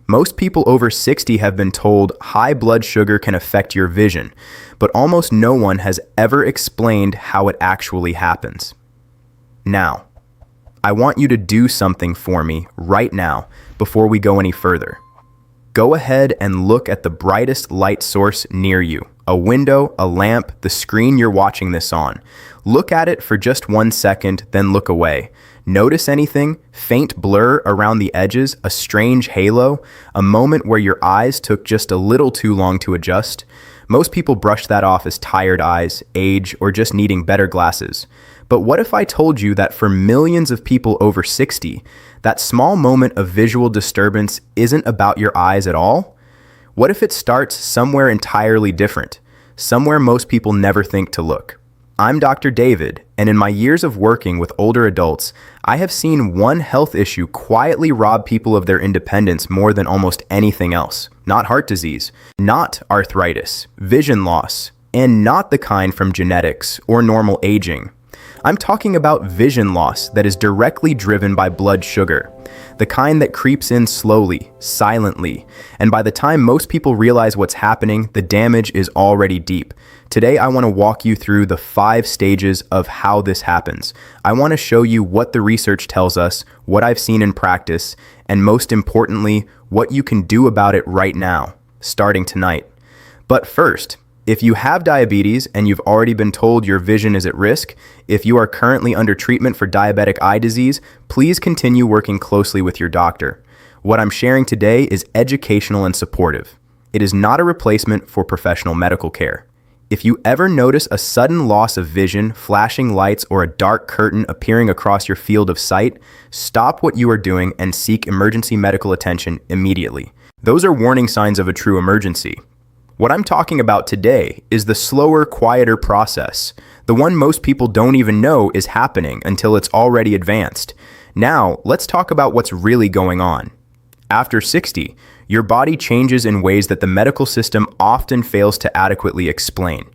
Most people over 60 have been told high blood sugar can affect your vision, but almost no one has ever explained how it actually happens. Now, I want you to do something for me right now before we go any further. Go ahead and look at the brightest light source near you. A window, a lamp, the screen you're watching this on. Look at it for just 1 second, then look away. Notice anything? Faint blur around the edges, a strange halo, a moment where your eyes took just a little too long to adjust? Most people brush that off as tired eyes, age, or just needing better glasses. But what if I told you that for millions of people over 60, that small moment of visual disturbance isn't about your eyes at all? What if it starts somewhere entirely different, somewhere most people never think to look? I'm Dr. David, and in my years of working with older adults, I have seen one health issue quietly rob people of their independence more than almost anything else. Not heart disease, not arthritis, vision loss, and not the kind from genetics or normal aging. I'm talking about vision loss that is directly driven by blood sugar, the kind that creeps in slowly, silently, and by the time most people realize what's happening, the damage is already deep. Today, I want to walk you through the 5 stages of how this happens. I want to show you what the research tells us, what I've seen in practice, and most importantly, what you can do about it right now, starting tonight. But first, if you have diabetes and you've already been told your vision is at risk, if you are currently under treatment for diabetic eye disease, please continue working closely with your doctor. What I'm sharing today is educational and supportive. It is not a replacement for professional medical care. If you ever notice a sudden loss of vision, flashing lights, or a dark curtain appearing across your field of sight, stop what you are doing and seek emergency medical attention immediately. Those are warning signs of a true emergency. What I'm talking about today is the slower, quieter process, the one most people don't even know is happening until it's already advanced. Now, let's talk about what's really going on. After 60, your body changes in ways that the medical system often fails to adequately explain.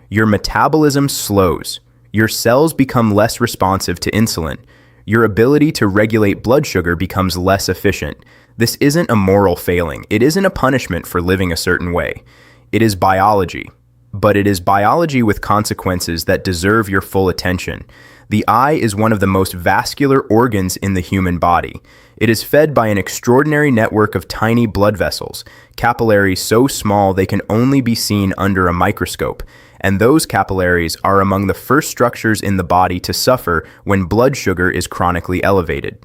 Your metabolism slows. Your cells become less responsive to insulin. Your ability to regulate blood sugar becomes less efficient. This isn't a moral failing. It isn't a punishment for living a certain way. It is biology. But it is biology with consequences that deserve your full attention. The eye is one of the most vascular organs in the human body. It is fed by an extraordinary network of tiny blood vessels, capillaries so small they can only be seen under a microscope, and those capillaries are among the first structures in the body to suffer when blood sugar is chronically elevated.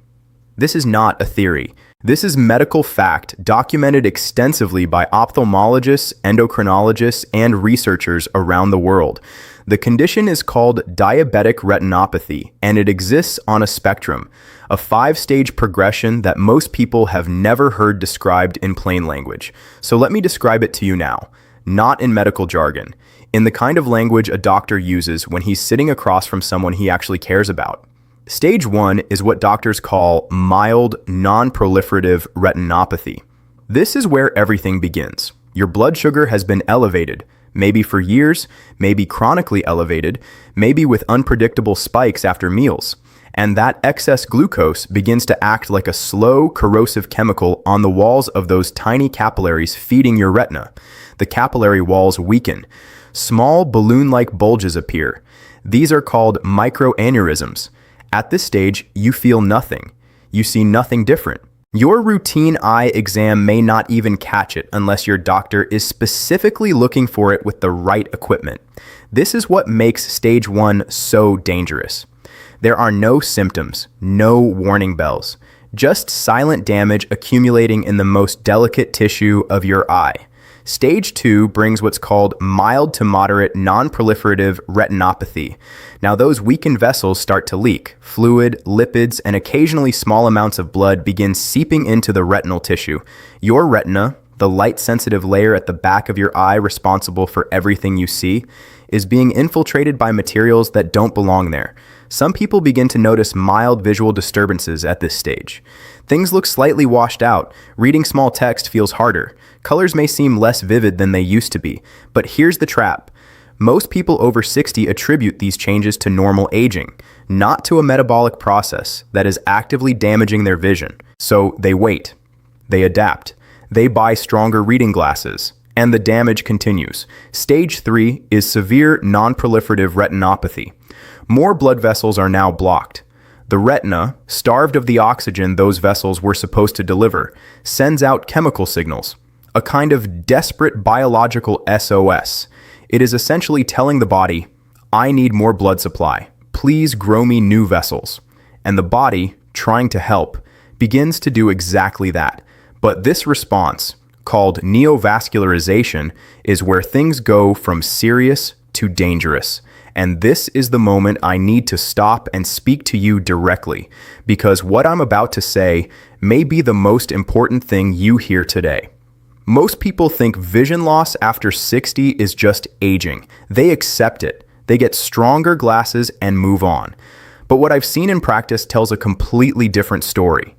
This is not a theory. This is medical fact documented extensively by ophthalmologists, endocrinologists, and researchers around the world. The condition is called diabetic retinopathy, and it exists on a spectrum, a 5-stage progression that most people have never heard described in plain language. So let me describe it to you now, not in medical jargon, in the kind of language a doctor uses when he's sitting across from someone he actually cares about. Stage 1 is what doctors call mild, non-proliferative retinopathy. This is where everything begins. Your blood sugar has been elevated, maybe for years, maybe chronically elevated, maybe with unpredictable spikes after meals. And that excess glucose begins to act like a slow, corrosive chemical on the walls of those tiny capillaries feeding your retina. The capillary walls weaken. Small balloon-like bulges appear. These are called microaneurysms. At this stage, you feel nothing. You see nothing different. Your routine eye exam may not even catch it unless your doctor is specifically looking for it with the right equipment. This is what makes stage 1 so dangerous. There are no symptoms, no warning bells, just silent damage accumulating in the most delicate tissue of your eye. Stage 2 brings what's called mild to moderate non-proliferative retinopathy. Now those weakened vessels start to leak. Fluid, lipids, and occasionally small amounts of blood begin seeping into the retinal tissue. Your retina, the light-sensitive layer at the back of your eye responsible for everything you see, is being infiltrated by materials that don't belong there. Some people begin to notice mild visual disturbances at this stage. Things look slightly washed out. Reading small text feels harder. Colors may seem less vivid than they used to be. But here's the trap. Most people over 60 attribute these changes to normal aging, not to a metabolic process that is actively damaging their vision. So they wait. They adapt. They buy stronger reading glasses, and the damage continues. Stage 3 is severe non-proliferative retinopathy. More blood vessels are now blocked. The retina, starved of the oxygen those vessels were supposed to deliver, sends out chemical signals, a kind of desperate biological SOS. It is essentially telling the body, I need more blood supply. Please grow me new vessels. And the body, trying to help, begins to do exactly that. But this response, called neovascularization, is where things go from serious to dangerous. And this is the moment I need to stop and speak to you directly, because what I'm about to say may be the most important thing you hear today. Most people think vision loss after 60 is just aging. They accept it. They get stronger glasses and move on. But what I've seen in practice tells a completely different story.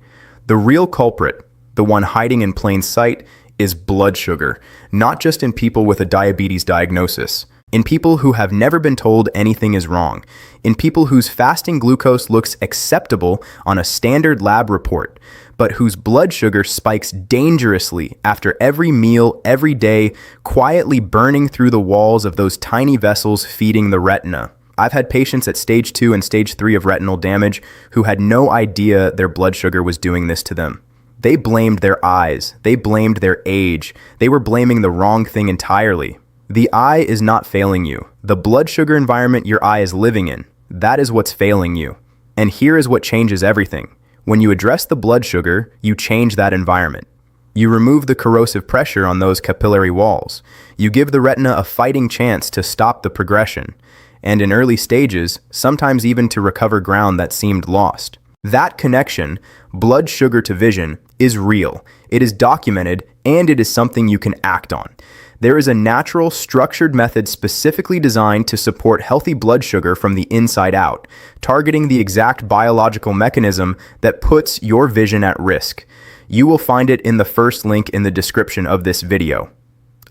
The real culprit, the one hiding in plain sight, is blood sugar, not just in people with a diabetes diagnosis. In people who have never been told anything is wrong, in people whose fasting glucose looks acceptable on a standard lab report, but whose blood sugar spikes dangerously after every meal, every day, quietly burning through the walls of those tiny vessels feeding the retina. I've had patients at stage 2 and stage 3 of retinal damage who had no idea their blood sugar was doing this to them. They blamed their eyes, they blamed their age, they were blaming the wrong thing entirely. The eye is not failing you. The blood sugar environment your eye is living in, that is what's failing you. And here is what changes everything. When you address the blood sugar, you change that environment. You remove the corrosive pressure on those capillary walls. You give the retina a fighting chance to stop the progression, and in early stages, sometimes even to recover ground that seemed lost. That connection, blood sugar to vision, is real. It is documented, and it is something you can act on. There is a natural, structured method specifically designed to support healthy blood sugar from the inside out, targeting the exact biological mechanism that puts your vision at risk. You will find it in the first link in the description of this video.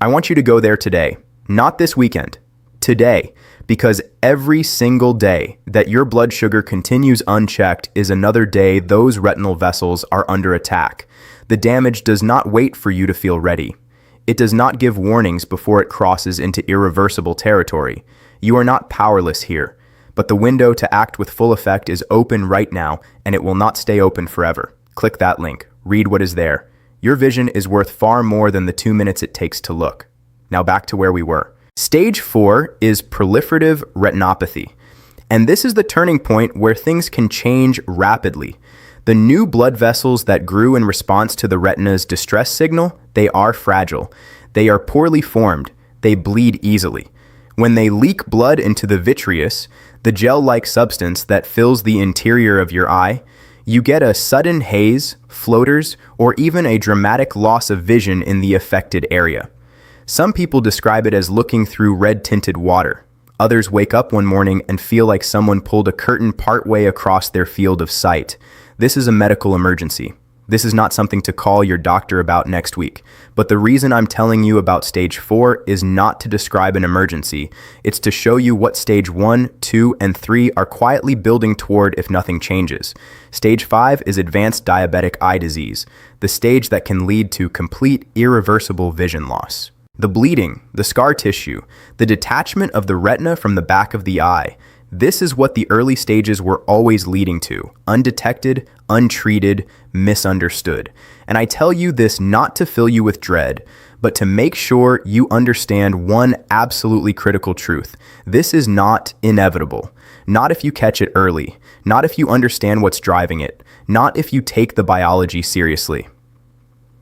I want you to go there today, not this weekend, today, because every single day that your blood sugar continues unchecked is another day those retinal vessels are under attack. The damage does not wait for you to feel ready. It does not give warnings before it crosses into irreversible territory. You are not powerless here, but the window to act with full effect is open right now, and it will not stay open forever. Click that link. Read what is there. Your vision is worth far more than the 2 minutes it takes to look. Now back to where we were. Stage 4 is proliferative retinopathy. And this is the turning point where things can change rapidly. The new blood vessels that grew in response to the retina's distress signal, they are fragile. They are poorly formed. They bleed easily. When they leak blood into the vitreous, the gel-like substance that fills the interior of your eye, you get a sudden haze, floaters, or even a dramatic loss of vision in the affected area. Some people describe it as looking through red-tinted water. Others wake up one morning and feel like someone pulled a curtain partway across their field of sight. This is a medical emergency. This is not something to call your doctor about next week. But the reason I'm telling you about stage 4 is not to describe an emergency. It's to show you what stage 1, 2, and 3 are quietly building toward if nothing changes. Stage 5 is advanced diabetic eye disease, the stage that can lead to complete irreversible vision loss. The bleeding, the scar tissue, the detachment of the retina from the back of the eye. This is what the early stages were always leading to, undetected, untreated, misunderstood. And I tell you this not to fill you with dread, but to make sure you understand one absolutely critical truth. This is not inevitable. Not if you catch it early. Not if you understand what's driving it. Not if you take the biology seriously.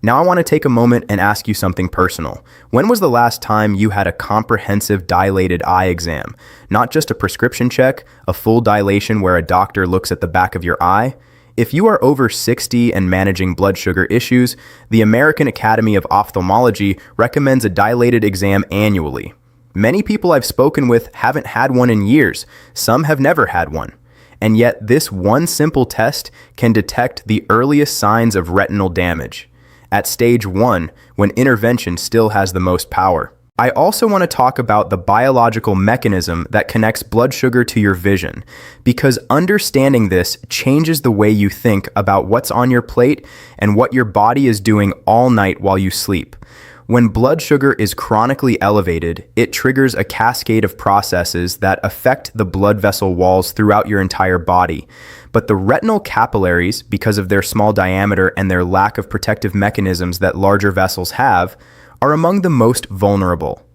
Now I want to take a moment and ask you something personal. When was the last time you had a comprehensive dilated eye exam? Not just a prescription check, a full dilation where a doctor looks at the back of your eye? If you are over 60 and managing blood sugar issues, the American Academy of Ophthalmology recommends a dilated exam annually. Many people I've spoken with haven't had one in years. Some have never had one. And yet this one simple test can detect the earliest signs of retinal damage. At stage 1, when intervention still has the most power. I also want to talk about the biological mechanism that connects blood sugar to your vision, because understanding this changes the way you think about what's on your plate and what your body is doing all night while you sleep. When blood sugar is chronically elevated, it triggers a cascade of processes that affect the blood vessel walls throughout your entire body. But the retinal capillaries, because of their small diameter and their lack of protective mechanisms that larger vessels have, are among the most vulnerable.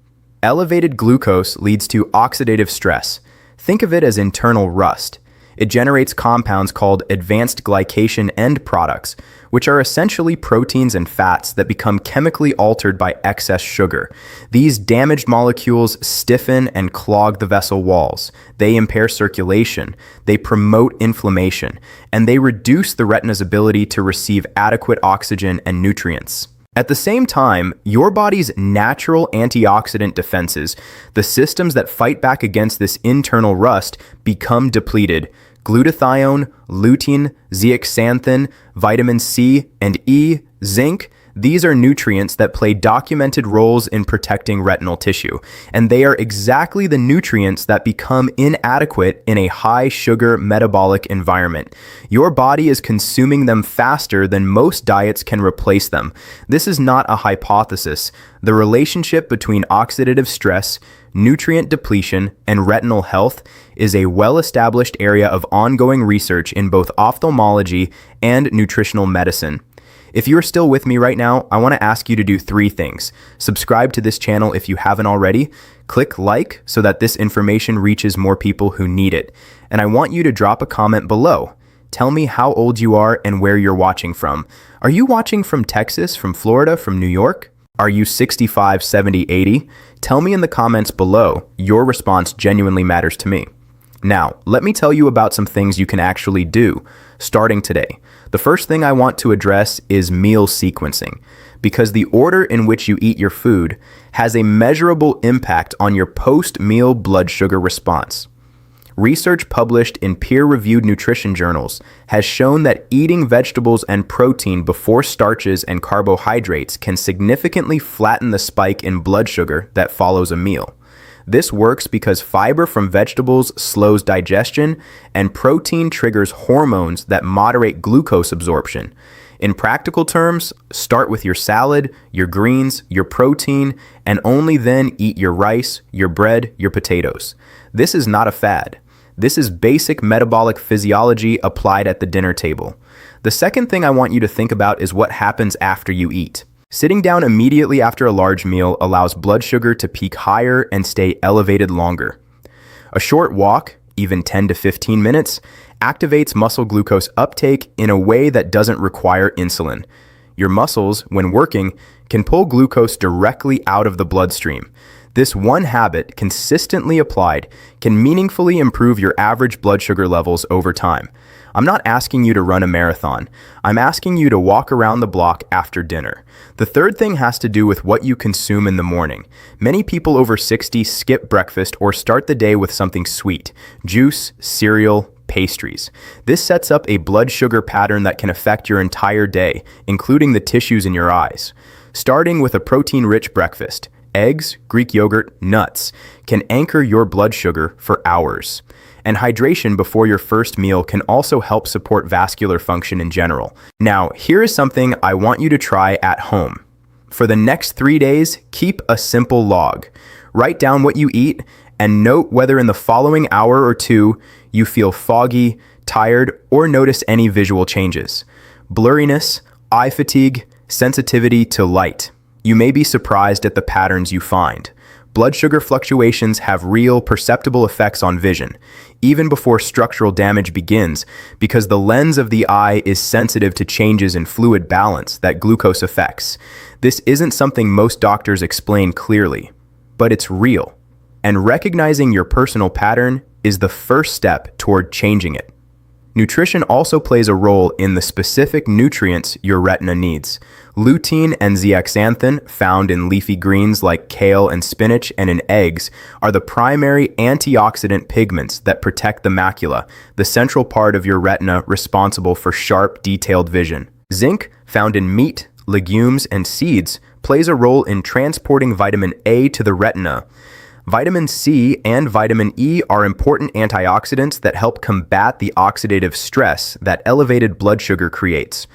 Elevated glucose leads to oxidative stress. Think of it as internal rust. It generates compounds called advanced glycation end products, which are essentially proteins and fats that become chemically altered by excess sugar. These damaged molecules stiffen and clog the vessel walls. They impair circulation, they promote inflammation, and they reduce the retina's ability to receive adequate oxygen and nutrients. At the same time, your body's natural antioxidant defenses, the systems that fight back against this internal rust, become depleted. Glutathione, lutein, zeaxanthin, vitamin C and E, zinc, these are nutrients that play documented roles in protecting retinal tissue, and they are exactly the nutrients that become inadequate in a high-sugar metabolic environment. Your body is consuming them faster than most diets can replace them. This is not a hypothesis. The relationship between oxidative stress, nutrient depletion, and retinal health is a well-established area of ongoing research in both ophthalmology and nutritional medicine. If you're still with me right now, I want to ask you to do 3 things. Subscribe to this channel if you haven't already. Click like so that this information reaches more people who need it. And I want you to drop a comment below. Tell me how old you are and where you're watching from. Are you watching from Texas, from Florida, from New York? Are you 65, 70, 80? Tell me in the comments below. Your response genuinely matters to me. Now, let me tell you about some things you can actually do, starting today. The first thing I want to address is meal sequencing, because the order in which you eat your food has a measurable impact on your post-meal blood sugar response. Research published in peer-reviewed nutrition journals has shown that eating vegetables and protein before starches and carbohydrates can significantly flatten the spike in blood sugar that follows a meal. This works because fiber from vegetables slows digestion and protein triggers hormones that moderate glucose absorption. In practical terms, start with your salad, your greens, your protein, and only then eat your rice, your bread, your potatoes. This is not a fad. This is basic metabolic physiology applied at the dinner table. The second thing I want you to think about is what happens after you eat. Sitting down immediately after a large meal allows blood sugar to peak higher and stay elevated longer. A short walk, even 10 to 15 minutes, activates muscle glucose uptake in a way that doesn't require insulin. Your muscles, when working, can pull glucose directly out of the bloodstream. This one habit, consistently applied, can meaningfully improve your average blood sugar levels over time. I'm not asking you to run a marathon. I'm asking you to walk around the block after dinner. The third thing has to do with what you consume in the morning. Many people over 60 skip breakfast or start the day with something sweet: juice, cereal, pastries. This sets up a blood sugar pattern that can affect your entire day, including the tissues in your eyes. Starting with a protein-rich breakfast, eggs, Greek yogurt, nuts, can anchor your blood sugar for hours. And hydration before your first meal can also help support vascular function in general. Now, here is something I want you to try at home. For the next 3 days, keep a simple log. Write down what you eat and note whether in the following hour or 2 you feel foggy, tired, or notice any visual changes. Blurriness, eye fatigue, sensitivity to light. You may be surprised at the patterns you find. Blood sugar fluctuations have real, perceptible effects on vision, even before structural damage begins, because the lens of the eye is sensitive to changes in fluid balance that glucose affects. This isn't something most doctors explain clearly, but it's real. And recognizing your personal pattern is the first step toward changing it. Nutrition also plays a role in the specific nutrients your retina needs. Lutein and zeaxanthin, found in leafy greens like kale and spinach and in eggs, are the primary antioxidant pigments that protect the macula, the central part of your retina responsible for sharp, detailed vision. Zinc, found in meat, legumes, and seeds plays a role in transporting vitamin A to the retina. Vitamin C and vitamin E are important antioxidants that help combat the oxidative stress that elevated blood sugar creates.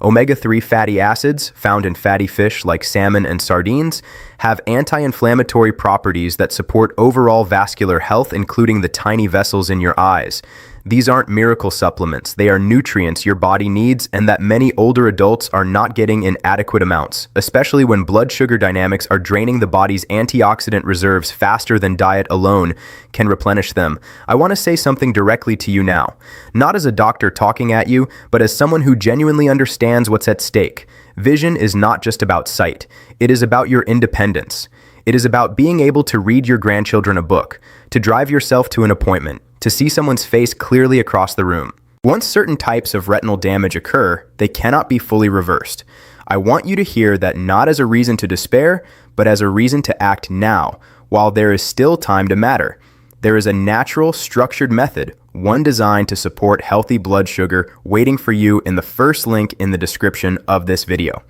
Omega-3 fatty acids, found in fatty fish like salmon and sardines, have anti-inflammatory properties that support overall vascular health, including the tiny vessels in your eyes. These aren't miracle supplements. They are nutrients your body needs and that many older adults are not getting in adequate amounts, especially when blood sugar dynamics are draining the body's antioxidant reserves faster than diet alone can replenish them. I want to say something directly to you now, not as a doctor talking at you, but as someone who genuinely understands what's at stake. Vision is not just about sight. It is about your independence. It is about being able to read your grandchildren a book, to drive yourself to an appointment, to see someone's face clearly across the room. Once certain types of retinal damage occur, they cannot be fully reversed. I want you to hear that not as a reason to despair, but as a reason to act now, while there is still time to matter. There is a natural, structured method, one designed to support healthy blood sugar, waiting for you in the first link in the description of this video.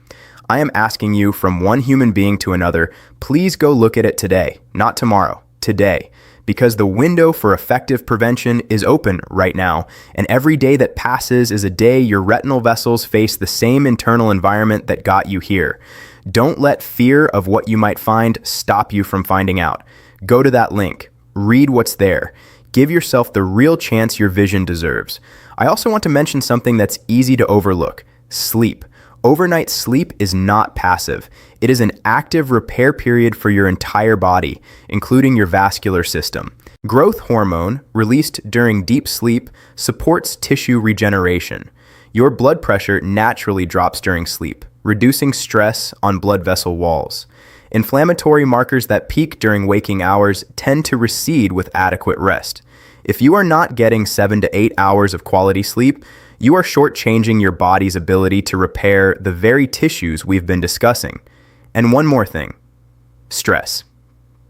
I am asking you from one human being to another, please go look at it today, not tomorrow, today. Because the window for effective prevention is open right now, and every day that passes is a day your retinal vessels face the same internal environment that got you here. Don't let fear of what you might find stop you from finding out. Go to that link. Read what's there. Give yourself the real chance your vision deserves. I also want to mention something that's easy to overlook: sleep. Overnight sleep is not passive. It is an active repair period for your entire body, including your vascular system. Growth hormone, released during deep sleep, supports tissue regeneration. Your blood pressure naturally drops during sleep, reducing stress on blood vessel walls. Inflammatory markers that peak during waking hours tend to recede with adequate rest. If you are not getting 7 to 8 hours of quality sleep, you are shortchanging your body's ability to repair the very tissues we've been discussing. And one more thing: stress.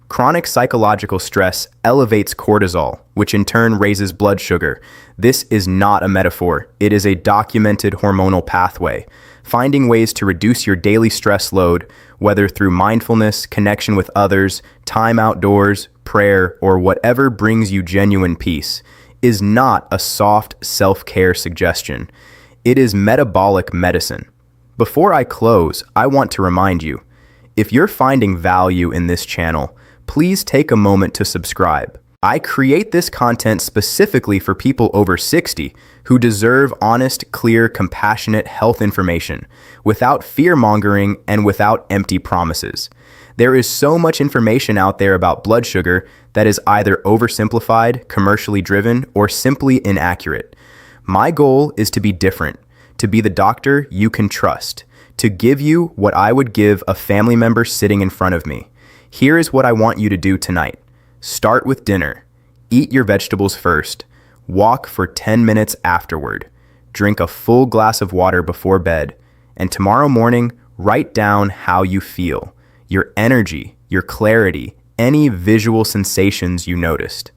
Chronic psychological stress elevates cortisol, which in turn raises blood sugar. This is not a metaphor. It is a documented hormonal pathway. Finding ways to reduce your daily stress load, whether through mindfulness, connection with others, time outdoors, prayer, or whatever brings you genuine peace, is not a soft self-care suggestion. It is metabolic medicine. Before I close, I want to remind you, if you're finding value in this channel, please take a moment to subscribe. I create this content specifically for people over 60 who deserve honest, clear, compassionate health information, without fear-mongering and without empty promises. There is so much information out there about blood sugar that is either oversimplified, commercially driven, or simply inaccurate. My goal is to be different, to be the doctor you can trust, to give you what I would give a family member sitting in front of me. Here is what I want you to do tonight. Start with dinner. Eat your vegetables first. Walk for 10 minutes afterward. Drink a full glass of water before bed. And tomorrow morning, write down how you feel, your energy, your clarity, any visual sensations you noticed.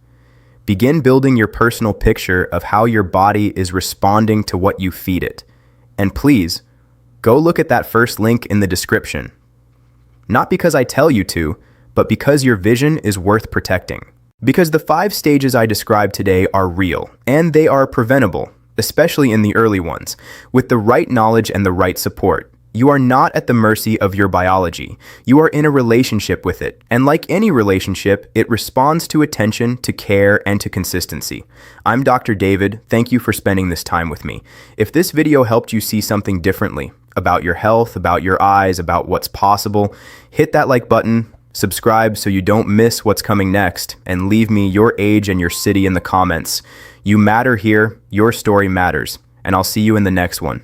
Begin building your personal picture of how your body is responding to what you feed it. And please, go look at that first link in the description. Not because I tell you to, but because your vision is worth protecting. Because the 5 stages I described today are real, and they are preventable, especially in the early ones, with the right knowledge and the right support. You are not at the mercy of your biology. You are in a relationship with it, and like any relationship, it responds to attention, to care, and to consistency. I'm Dr. David. Thank you for spending this time with me. If this video helped you see something differently about your health, about your eyes, about what's possible, hit that like button, subscribe so you don't miss what's coming next, and leave me your age and your city in the comments. You matter here, your story matters, and I'll see you in the next one.